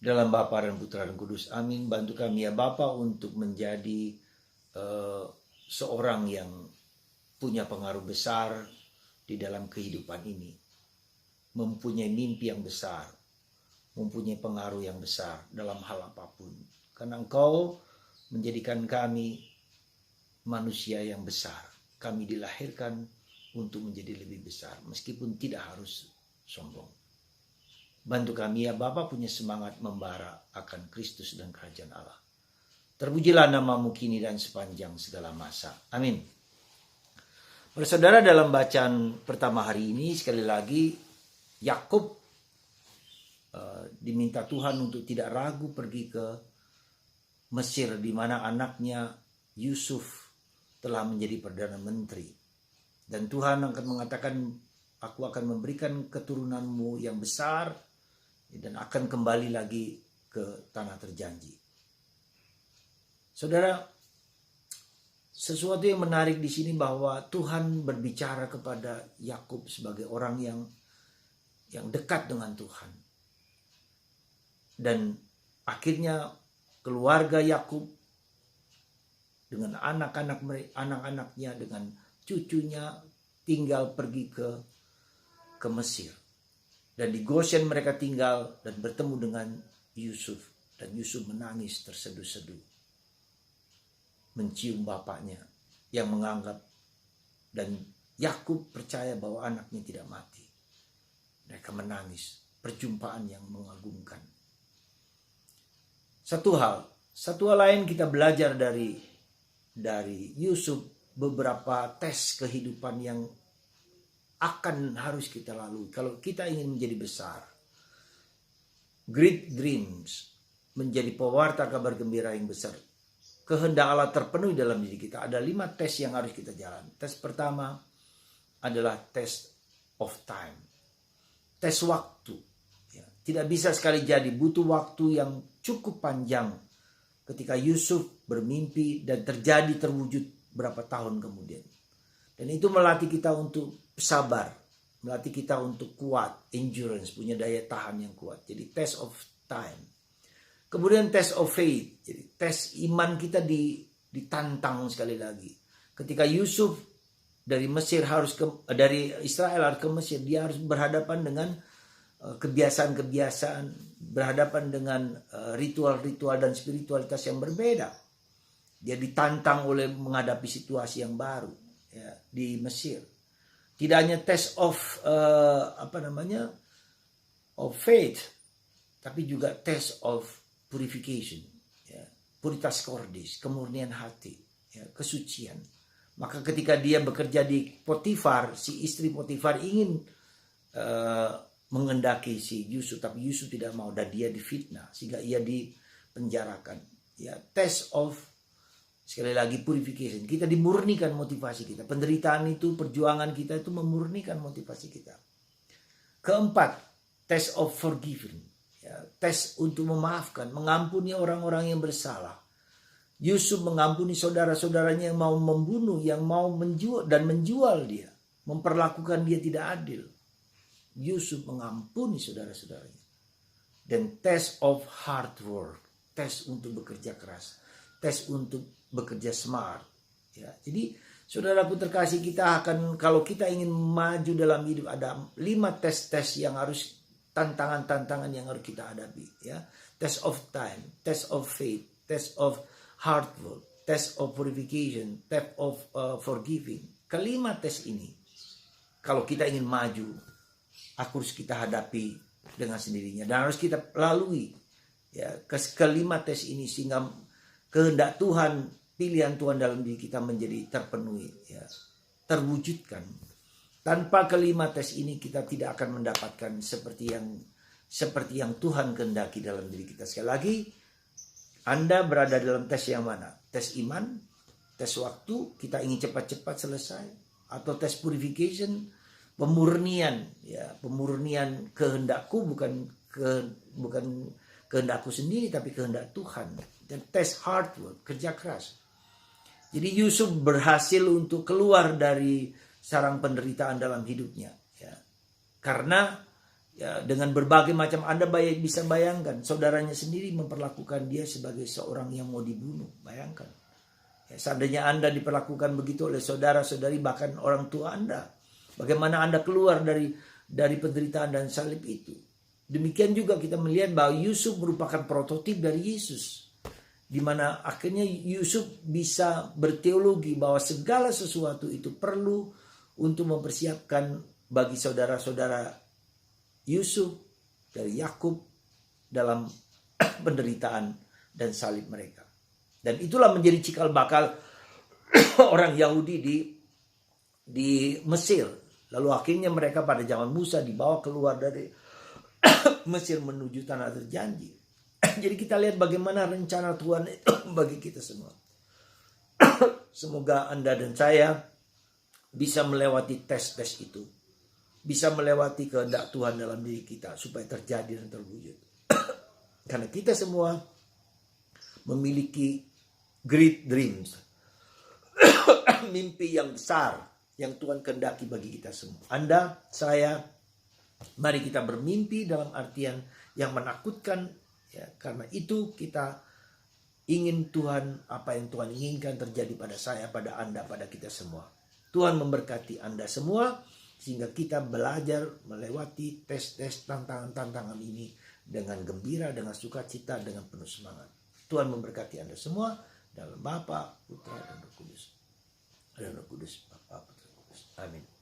Dalam Bapa dan Putra dan Kudus. Amin. Bantu kami ya Bapa untuk menjadi seorang yang punya pengaruh besar di dalam kehidupan ini. Mempunyai mimpi yang besar. Mempunyai pengaruh yang besar dalam hal apapun. Karena Engkau menjadikan kami manusia yang besar. Kami dilahirkan untuk menjadi lebih besar. Meskipun tidak harus sombong. Bantu kami ya Bapa punya semangat membara akan Kristus dan kerajaan Allah. Terpujilah namamu kini dan sepanjang segala masa. Amin. Saudara, dalam bacaan pertama hari ini sekali lagi Yakub diminta Tuhan untuk tidak ragu pergi ke Mesir, di mana anaknya Yusuf telah menjadi perdana menteri. Dan Tuhan akan mengatakan, aku akan memberikan keturunanmu yang besar dan akan kembali lagi ke tanah terjanji. Saudara, sesuatu yang menarik di sini bahwa Tuhan berbicara kepada Yakub sebagai orang yang dekat dengan Tuhan. Dan akhirnya keluarga Yakub dengan anak-anaknya, dengan cucunya tinggal pergi ke Mesir. Dan di Goshen mereka tinggal dan bertemu dengan Yusuf. Dan Yusuf menangis terseduh-seduh. Mencium bapaknya yang menganggap. Dan Yakub percaya bahwa anaknya tidak mati. Mereka menangis. Perjumpaan yang mengagumkan. Satu hal lain kita belajar dari Yusuf. Beberapa tes kehidupan yang akan harus kita lalui kalau kita ingin menjadi besar. Great dreams, menjadi pewarta kabar gembira yang besar. Kehendak Allah terpenuhi dalam diri kita. Ada 5 tes yang harus kita jalan. Tes pertama adalah test of time. Tes waktu. Ya, tidak bisa sekali jadi, butuh waktu yang cukup panjang ketika Yusuf bermimpi dan terwujud berapa tahun kemudian. Dan itu melatih kita untuk sabar, melatih kita untuk kuat, endurance, punya daya tahan yang kuat. Jadi test of time. Kemudian test of faith. Jadi tes iman kita ditantang sekali lagi. Ketika Yusuf dari Israel harus ke Mesir, dia harus berhadapan dengan kebiasaan-kebiasaan, berhadapan dengan ritual-ritual dan spiritualitas yang berbeda. Dia ditantang oleh menghadapi situasi yang baru ya, di Mesir. Tidak hanya test of of faith, tapi juga test of purification, ya, puritas cordis, kemurnian hati, ya, kesucian. Maka ketika dia bekerja di Potifar, si istri Potifar ingin mengendaki si Yusuf, tapi Yusuf tidak mau dan dia difitnah sehingga ia dipenjarakan. Ya, test of sekali lagi purification. Kita dimurnikan motivasi kita. Penderitaan itu, perjuangan kita itu memurnikan motivasi kita. Keempat, test of forgiving. Ya, tes untuk memaafkan, mengampuni orang-orang yang bersalah. Yusuf mengampuni saudara-saudaranya yang mau membunuh, yang mau menjual dia. Memperlakukan dia tidak adil. Yusuf mengampuni saudara-saudaranya. Dan test of hard work. Tes untuk bekerja keras. Tes untuk bekerja smart. Ya, jadi saudaraku terkasih, kita akan, kalau kita ingin maju dalam hidup, ada 5 tes-tes yang harus, tantangan-tantangan yang harus kita hadapi. Ya, test of time, test of faith, test of hard work, test of purification, test of forgiving. Kelima tes ini, kalau kita ingin maju, harus kita hadapi dengan sendirinya dan harus kita lalui. Ya, kelima tes ini sehingga kehendak Tuhan, pilihan Tuhan dalam diri kita menjadi terpenuhi, ya, terwujudkan. Tanpa kelima tes ini kita tidak akan mendapatkan seperti yang Tuhan kehendaki dalam diri kita. Sekali lagi, Anda berada dalam tes yang mana? Tes iman, tes waktu, kita ingin cepat-cepat selesai, atau tes purification, pemurnian, ya, pemurnian kehendakku, bukan kehendakku sendiri tapi kehendak Tuhan. Dan tes hard work, kerja keras. Jadi Yusuf berhasil untuk keluar dari sarang penderitaan dalam hidupnya, ya. Karena Ya, dengan berbagai macam, Anda bisa bayangkan saudaranya sendiri memperlakukan dia sebagai seorang yang mau dibunuh. Bayangkan. Ya, seandainya Anda diperlakukan begitu oleh saudara-saudari, bahkan orang tua Anda, bagaimana Anda keluar dari penderitaan dan salib itu. Demikian juga kita melihat bahwa Yusuf merupakan prototip dari Yesus, di mana akhirnya Yusuf bisa berteologi bahwa segala sesuatu itu perlu untuk mempersiapkan bagi saudara-saudara Yusuf dari Yakub dalam penderitaan dan salib mereka. Dan itulah menjadi cikal bakal orang Yahudi di Mesir. Lalu akhirnya mereka pada zaman Musa dibawa keluar dari Mesir menuju tanah terjanji. Jadi kita lihat bagaimana rencana Tuhan itu bagi kita semua. Semoga Anda dan saya bisa melewati tes-tes itu. Bisa melewati kehendak Tuhan dalam diri kita supaya terjadi dan terwujud. Karena kita semua memiliki great dreams. Mimpi yang besar yang Tuhan kehendaki bagi kita semua. Anda, saya, mari kita bermimpi dalam artian yang menakutkan. Ya, karena itu kita ingin Tuhan, apa yang Tuhan inginkan terjadi pada saya, pada Anda, pada kita semua. Tuhan memberkati Anda semua sehingga kita belajar melewati tes-tes tantangan-tantangan ini dengan gembira, dengan sukacita, dengan penuh semangat. Tuhan memberkati Anda semua dalam Bapa, Putra, dan Roh Kudus. Dan Roh Kudus, Bapa, Putra, Roh Kudus. Amin.